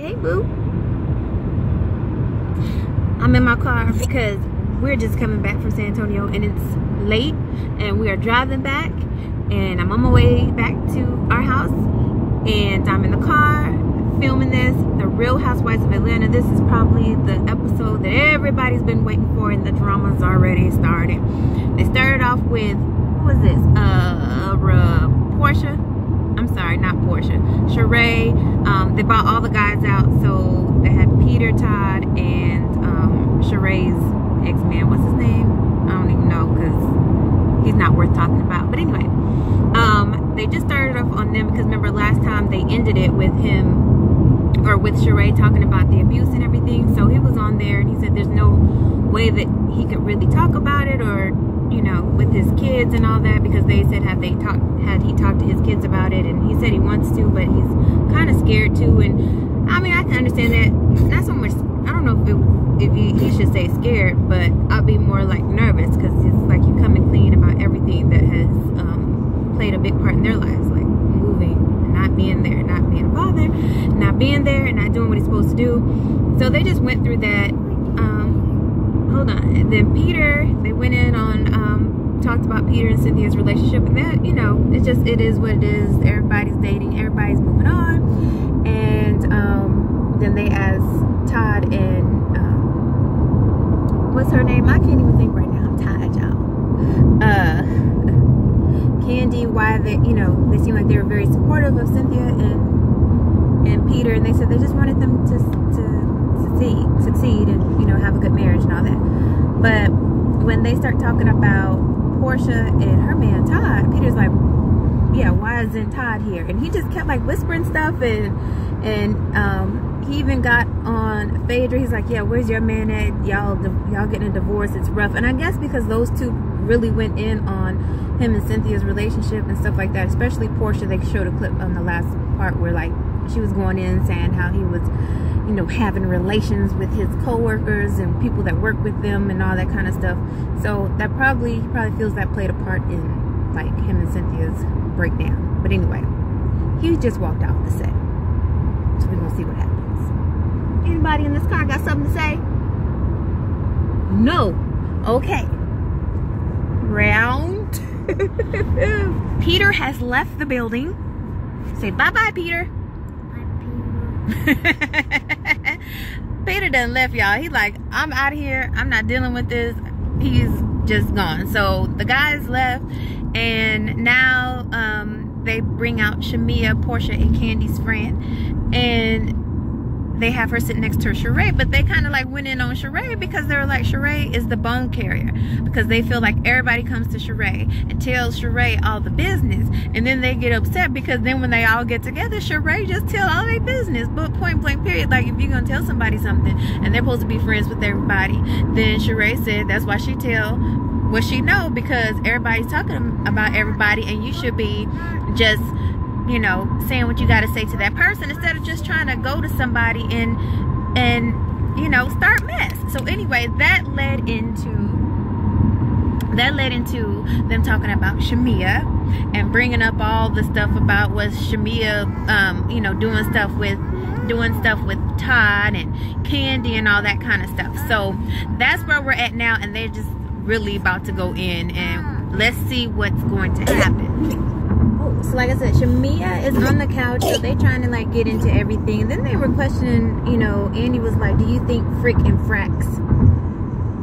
Hey, boo. I'm in my car because we're just coming back from San Antonio and it's late and we are driving back, and I'm on my way back to our house, and I'm in the car filming this, The Real Housewives of Atlanta. This is probably the episode that everybody's been waiting for, and the drama's already started. They started off with, what was this? Porsha. I'm sorry, not Porsha. Sheree. They bought all the guys out, so they had Peter, Todd, and Sheree's ex-man. What's his name? I don't even know because he's not worth talking about. But anyway, they just started off on them because remember last time they ended it with him, or with Sheree, talking about the abuse and everything. So he was on there and he said there's no way that he could really talk about it, or you know, with his kids and all that, because they said had he talked to his kids about it, and he said he wants to, but he's kind of scared too. And I mean, I can understand that. Not so much, I don't know if he should say scared, but I'll be more like nervous, because it's like you coming clean about everything that has played a big part in their lives, like moving and not being there, not being a father, not being there and not doing what he's supposed to do. So they just went through that. Hold on. And then Peter, they went in on talked about Peter and Cynthia's relationship, and that, you know, it is what it is. Everybody's dating, everybody's moving on. And then they asked Todd and what's her name? I can't even think right now. I'm tired, y'all. Kandi, why they, you know, they seem like they were very supportive of Cynthia and Peter, and they said they just wanted them to succeed and, you know, have a good marriage and all that. But when they start talking about Porsha and her man Todd, Peter's like, yeah, why isn't Todd here? And he just kept like whispering stuff, and he even got on Phaedra. He's like, yeah, where's your man at? Y'all getting a divorce, it's rough. And I guess because those two really went in on him and Cynthia's relationship and stuff like that, especially Porsha. They showed a clip on the last part where like she was going in saying how he was, you know, having relations with his co-workers and people that work with them and all that kind of stuff. So that he probably feels that played a part in like him and Cynthia's breakdown. But anyway, he just walked off the set, so we're gonna see what happens. Anybody in this car got something to say? No. Okay. Round. Peter has left the building. Say bye-bye, Peter. Peter done left, y'all. He's like, I'm out of here. I'm not dealing with this. He's just gone. So the guys left, and now they bring out Shamia, Porsha, and Kandi's friend, and they have her sitting next to Sheree. But they kind of like went in on Sheree because they were like, Sheree is the bone carrier, because they feel like everybody comes to Sheree and tells Sheree all the business, and then they get upset because then when they all get together, Sheree just tell all their business. But point blank period, like if you're gonna tell somebody something and they're supposed to be friends with everybody, then Sheree said that's why she tell what she know, because everybody's talking about everybody, and you should be just, you know, saying what you got to say to that person instead of just trying to go to somebody and you know, start mess. So anyway, that led into them talking about Shamia and bringing up all the stuff about was Shamia, you know, doing stuff with Todd and Kandi and all that kind of stuff. So that's where we're at now, and they're just really about to go in, and let's see what's going to happen. So like I said, Shamia is on the couch, so they trying to like get into everything. And then they were questioning, you know, Andy was like, do you think Frick and Frack's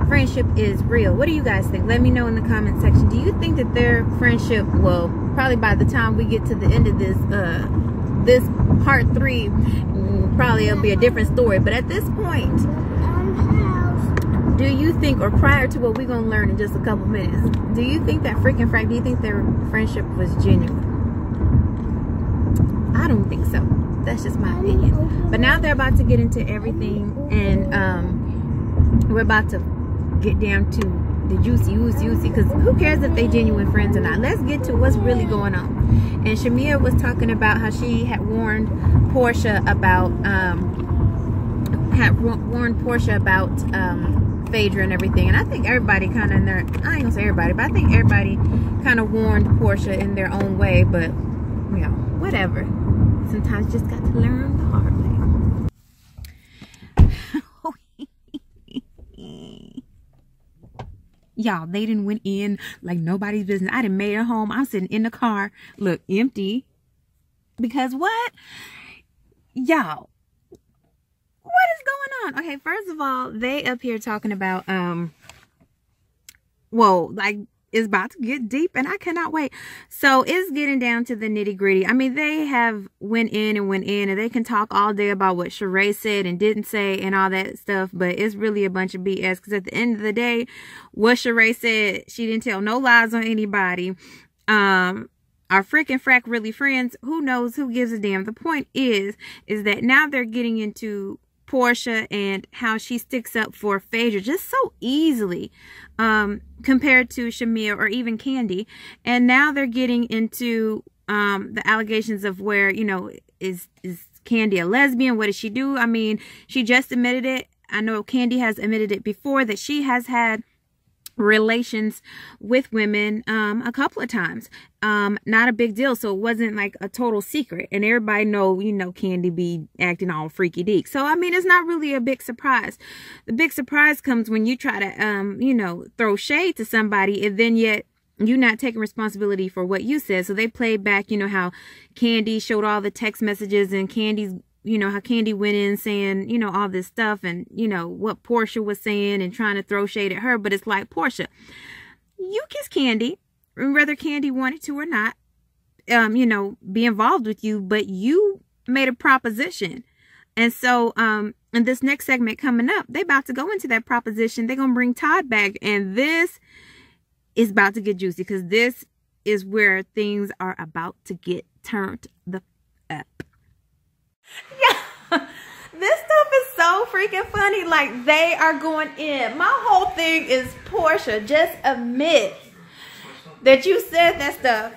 friendship is real? What do you guys think? Let me know in the comment section. Do you think that their friendship, well, probably by the time we get to the end of this this part 3, probably it'll be a different story. But at this point, do you think, or prior to what we're gonna learn in just a couple minutes, do you think that Frick and Frack, do you think their friendship was genuine? I don't think so. That's just my opinion. But now they're about to get into everything, and we're about to get down to the juicy, because who cares if they genuine friends or not? Let's get to what's really going on. And Shamia was talking about how she had warned Porsha about Phaedra and everything. And I think everybody kind of in their, I ain't gonna say everybody, but I think everybody kind of warned Porsha in their own way. But you know, whatever. Sometimes you just got to learn the hard way. Y'all, they didn't went in like nobody's business. I done made it home. I'm sitting in the car, look, empty. Because what? Y'all, what is going on? Okay, first of all, they up here talking about, whoa, like, it's about to get deep and I cannot wait. So it's getting down to the nitty gritty. I mean, they have went in and they can talk all day about what Sheree said and didn't say and all that stuff, but it's really a bunch of BS, because at the end of the day, what Sheree said, she didn't tell no lies on anybody. Are freaking frack really friends? Who knows? Who gives a damn? The point is that now they're getting into Porsha and how she sticks up for Phaedra just so easily, compared to Shamia or even Kandi. And now they're getting into the allegations of where, you know, is Kandi a lesbian? What did she do? I mean, she just admitted it. I know Kandi has admitted it before, that she has had relations with women a couple of times. Not a big deal, so it wasn't like a total secret, and everybody know, you know, Kandi be acting all freaky deek. So I mean, it's not really a big surprise. The big surprise comes when you try to you know, throw shade to somebody, and then yet you're not taking responsibility for what you said. So they played back, you know, how Kandi showed all the text messages, and Kandi's, you know, how Kandi went in saying, you know, all this stuff, and, you know, what Porsha was saying and trying to throw shade at her. But it's like, Porsha, you kissed Kandi, whether Kandi wanted to or not, you know, be involved with you, but you made a proposition. And so, in this next segment coming up, they about to go into that proposition. They're going to bring Todd back, and this is about to get juicy, because this is where things are about to get turned the up. Yeah, this stuff is so freaking funny. Like, they are going in. My whole thing is, Porsha, just admit that you said that stuff,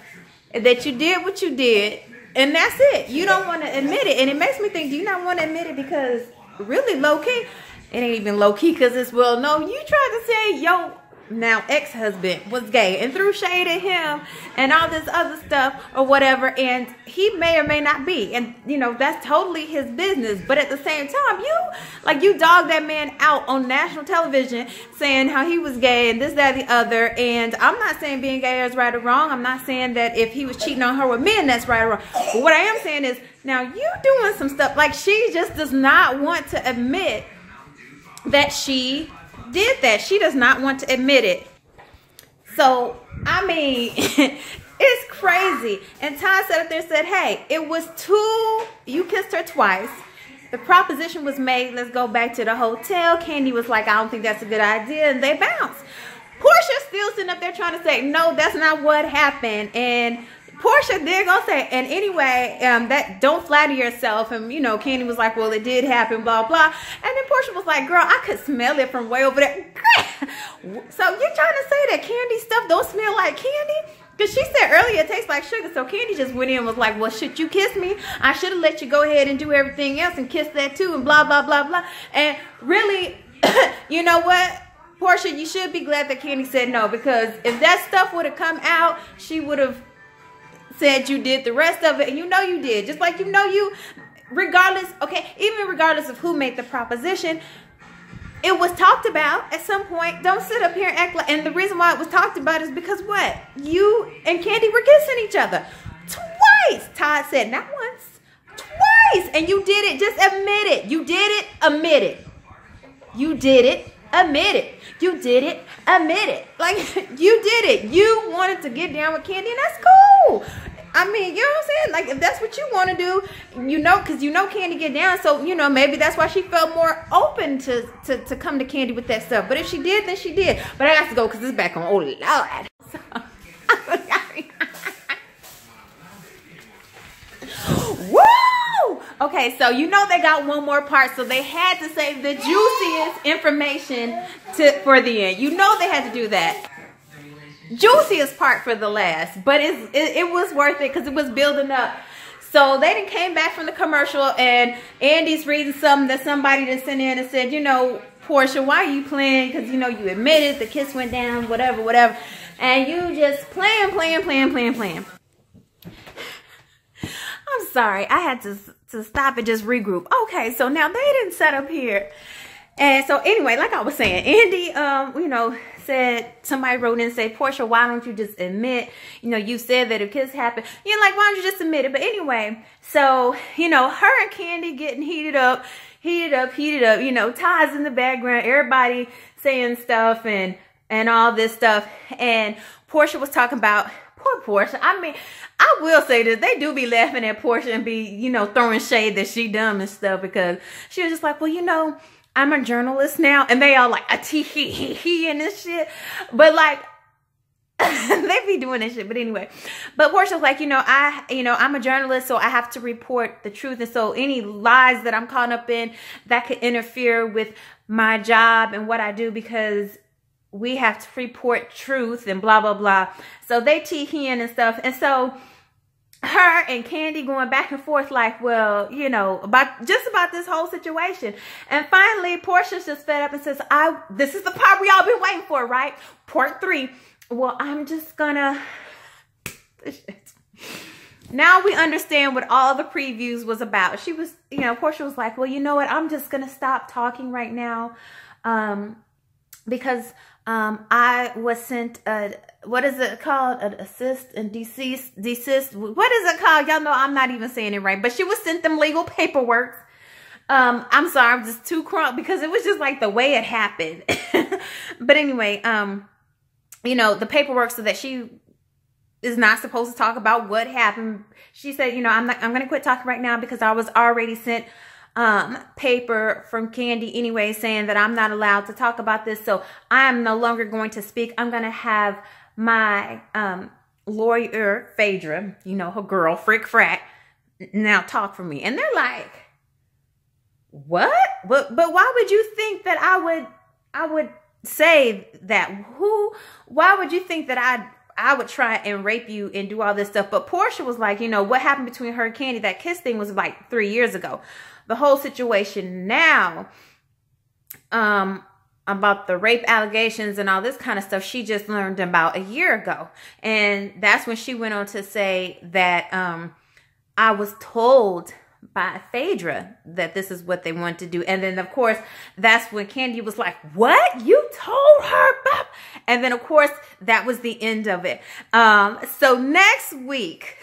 that you did what you did, and that's it. You don't want to admit it, and it makes me think, do you not want to admit it because really low-key? It ain't even low-key, because it's well known. You tried to say, yo, now ex-husband was gay and threw shade at him and all this other stuff or whatever, and he may or may not be, and you know, that's totally his business. But at the same time, you dogged that man out on national television saying how he was gay and this, that, the other. And I'm not saying being gay is right or wrong. I'm not saying that if he was cheating on her with men, that's right or wrong. But what I am saying is, now you doing some stuff, like, she just does not want to admit that she did that. She does not want to admit it. So, I mean, it's crazy. And Todd sat up there and said, hey, it was you kissed her twice. The proposition was made, let's go back to the hotel. Kandi was like, I don't think that's a good idea. And they bounced. Porsha's still sitting up there trying to say, no, that's not what happened. And Porsha did go say, and anyway, that don't flatter yourself. And, you know, Kandi was like, well, it did happen, blah, blah. And then Porsha was like, girl, I could smell it from way over there. So you're trying to say that Kandi stuff don't smell like Kandi? Because she said earlier it tastes like sugar. So Kandi just went in and was like, well, should you kiss me? I should have let you go ahead and do everything else and kiss that too, and blah, blah, blah, blah. And really, you know what? Porsha, you should be glad that Kandi said no, because if that stuff would have come out, she would have said you did the rest of it, and you know you did. Just like, you know, you, regardless, okay, even regardless of who made the proposition, it was talked about at some point. Don't sit up here and act like, and the reason why it was talked about is because what? You and Kandi were kissing each other twice. Todd said, not once, twice. And you did it. Just admit it. You did it. Admit it. You did it. Admit it. You did it. Admit it. Like, you did it. You wanted to get down with Kandi, and that's cool. I mean, you know what I'm saying? Like, if that's what you want to do, you know, because you know Kandi get down, so, you know, maybe that's why she felt more open to come to Kandi with that stuff. But if she did, then she did. But I got to go because it's back on. Oh, Lord. So, woo! Okay, so you know they got one more part, so they had to save the juiciest information for the end. You know they had to do that. Juiciest part for the last, but it was worth it because it was building up. So they done came back from the commercial, and Andy's reading something that somebody done sent in and said, you know, Porsha, why are you playing? Because, you know, you admitted the kiss went down, whatever, whatever. And you just playing. I'm sorry. I had to stop and just regroup. Okay, so now they didn't set up here. And so anyway, like I was saying, Andy, you know, said, somebody wrote in and said, Porsha, why don't you just admit, you know, you said that if kids happen, you know, like, why don't you just admit it? But anyway, so, you know, her and Kandi getting heated up, you know, Todd's in the background, everybody saying stuff and all this stuff. And Porsha was talking about, poor Porsha. I mean, I will say this, they do be laughing at Porsha and be, you know, throwing shade that she dumb and stuff, because she was just like, well, you know, I'm a journalist now. And they all like, he and this shit. But like, they be doing this shit. But anyway, but Porsha's like, you know, I'm a journalist, so I have to report the truth. And so any lies that I'm caught up in that could interfere with my job and what I do, because we have to report truth and blah, blah, blah. So they tee-heeing and stuff. And so her and Kandi going back and forth like, well, you know, about this whole situation. And finally, Porsha's just fed up and says, this is the part we all been waiting for, right? Part 3. Well, I'm just gonna... Now we understand what all the previews was about. She was, you know, Porsha was like, well, you know what? I'm just gonna stop talking right now. Because I was sent what is it called? An assist and desist. What is it called? Y'all know I'm not even saying it right. But she was sent them legal paperwork. I'm sorry, I'm just too crunk because it was just like the way it happened. But anyway, you know, the paperwork so that she is not supposed to talk about what happened. She said, you know, I'm gonna quit talking right now because I was already sent paper from Kandi anyway saying that I'm not allowed to talk about this, so I'm no longer going to speak. I'm gonna have my lawyer Phaedra, you know, her girl Frick Frack, now talk for me. And they're like, what? But why would you think that I would say that? Why would you think that I would try and rape you and do all this stuff? But Porsha was like, you know, what happened between her and Kandi, that kiss thing was like 3 years ago. The whole situation now, about the rape allegations and all this kind of stuff, she just learned about a year ago. And that's when she went on to say that I was told by Phaedra that this is what they want to do. And then, of course, that's when Kandi was like, what? You told her? And then, of course, that was the end of it. So next week,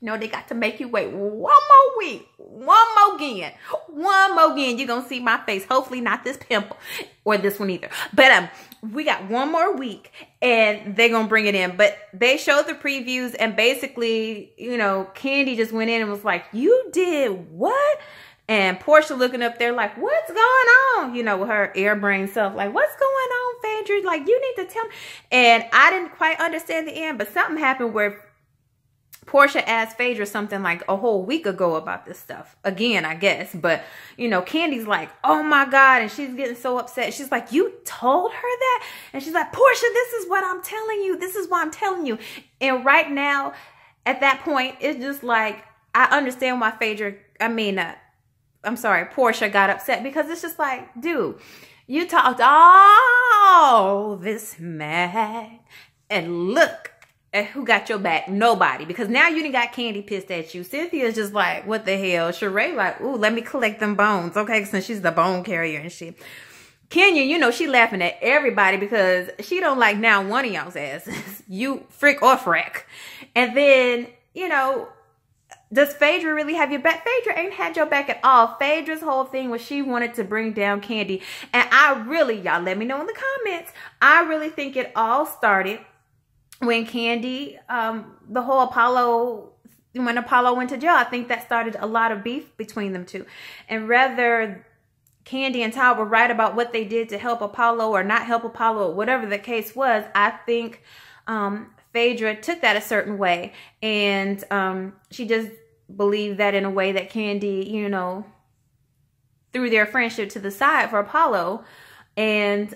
you know, they got to make you wait one more week. One more again. You're going to see my face. Hopefully not this pimple or this one either. But we got one more week and they're going to bring it in. But they showed the previews and basically, you know, Kandi just went in and was like, you did what? And Porsha looking up there like, what's going on? You know, with her airbrain self, like, what's going on, Phaedra? Like, you need to tell me. And I didn't quite understand the end, but something happened where Porsha asked Phaedra something like a whole week ago about this stuff. Again, I guess. But, you know, Kandi's like, oh my God. And she's getting so upset. She's like, you told her that? And she's like, Porsha, this is what I'm telling you. This is what I'm telling you. And right now, at that point, it's just like, I understand why Porsha got upset. Because it's just like, dude, you talked all this mad. And look. And who got your back? Nobody. Because now you done got Kandi pissed at you. Cynthia's just like, what the hell? Sheree like, ooh, let me collect them bones. Okay, since she's the bone carrier and shit. Kenya, you know, she laughing at everybody because she don't like now one of y'all's asses. You frick or frack. And then, you know, does Phaedra really have your back? Phaedra ain't had your back at all. Phaedra's whole thing was she wanted to bring down Kandi. And I really, y'all let me know in the comments, I really think it all started when Kandi, the whole Apollo, when Apollo went to jail. I think that started a lot of beef between them two. And whether Kandi and Todd were right about what they did to help Apollo or not help Apollo, or whatever the case was, I think Phaedra took that a certain way. And she just believed that in a way that Kandi, you know, threw their friendship to the side for Apollo. And,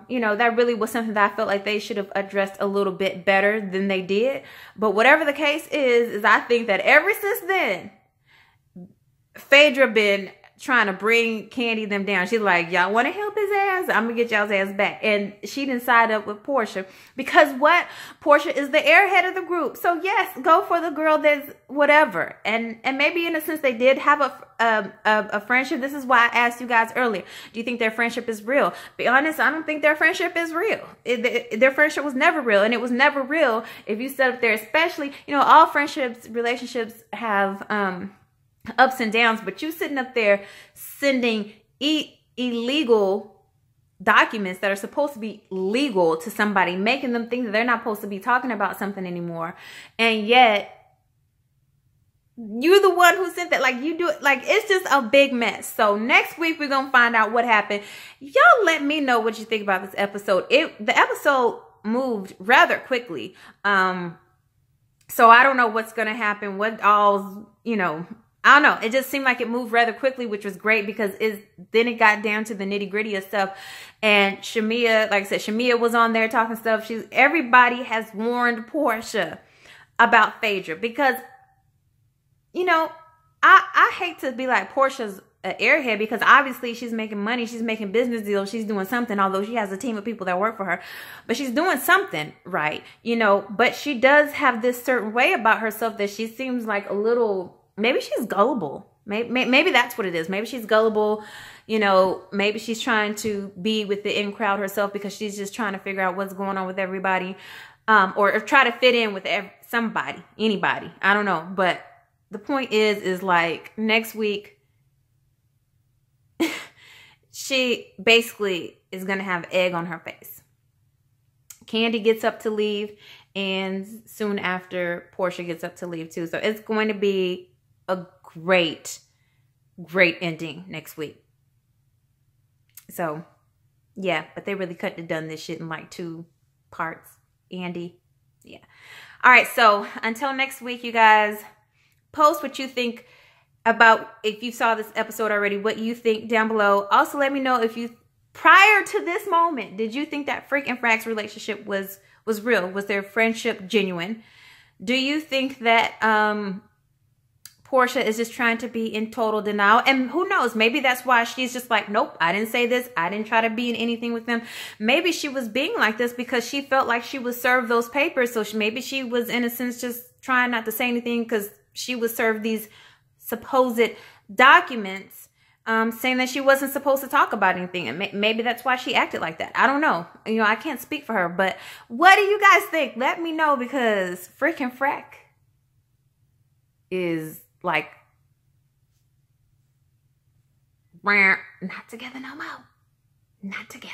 you know, that really was something that I felt like they should have addressed a little bit better than they did. But whatever the case is I think that ever since then, Phaedra been trying to bring Kandi them down. She's like, y'all want to help his ass? I'm going to get y'all's ass back. And she didn't side up with Porsha because what? Porsha is the airhead of the group. So yes, go for the girl that's whatever. And maybe in a sense they did have a friendship. This is why I asked you guys earlier. Do you think their friendship is real? Be honest, I don't think their friendship is real. Their friendship was never real. And it was never real if you sit up there, especially, you know, all friendships, relationships have, ups and downs, but you sitting up there sending illegal documents that are supposed to be legal to somebody, making them think that they're not supposed to be talking about something anymore, and yet you're the one who sent that. Like, you do it. Like, it's just a big mess. So next week we're gonna find out what happened. Y'all let me know what you think about this episode. The episode moved rather quickly, so I don't know what's gonna happen, what all's, you know, I don't know. It just seemed like it moved rather quickly, which was great because then it got down to the nitty gritty of stuff. And Shamia, like I said, Shamia was on there talking stuff. Everybody has warned Porsha about Phaedra because, you know, I hate to be like Portia's an airhead because obviously she's making money. She's making business deals. She's doing something, although she has a team of people that work for her, but she's doing something right, you know, but she does have this certain way about herself that she seems like a little, maybe she's gullible. Maybe that's what it is. Maybe she's gullible. You know, maybe she's trying to be with the in crowd herself because she's just trying to figure out what's going on with everybody, or try to fit in with somebody, anybody. I don't know. But the point is like next week, she basically is going to have egg on her face. Kandi gets up to leave, and soon after Porsha gets up to leave too. So it's going to be a great ending next week. So yeah, but they really couldn't have done this shit in like 2 parts. Andy, yeah. All right, so until next week, you guys, post what you think about, if you saw this episode already, what you think down below. Also, let me know if you, prior to this moment, did you think that Freak and Frack's relationship was real? Was their friendship genuine? Do you think that Porsha is just trying to be in total denial? And who knows, maybe that's why she's just like, nope, I didn't say this. I didn't try to be in anything with them. Maybe she was being like this because she felt like she was served those papers. So maybe she was, in a sense, just trying not to say anything because she was served these supposed documents, saying that she wasn't supposed to talk about anything. And maybe that's why she acted like that. I don't know. You know, I can't speak for her. But what do you guys think? Let me know, because Freak and Frack is like, not together no more. Not together.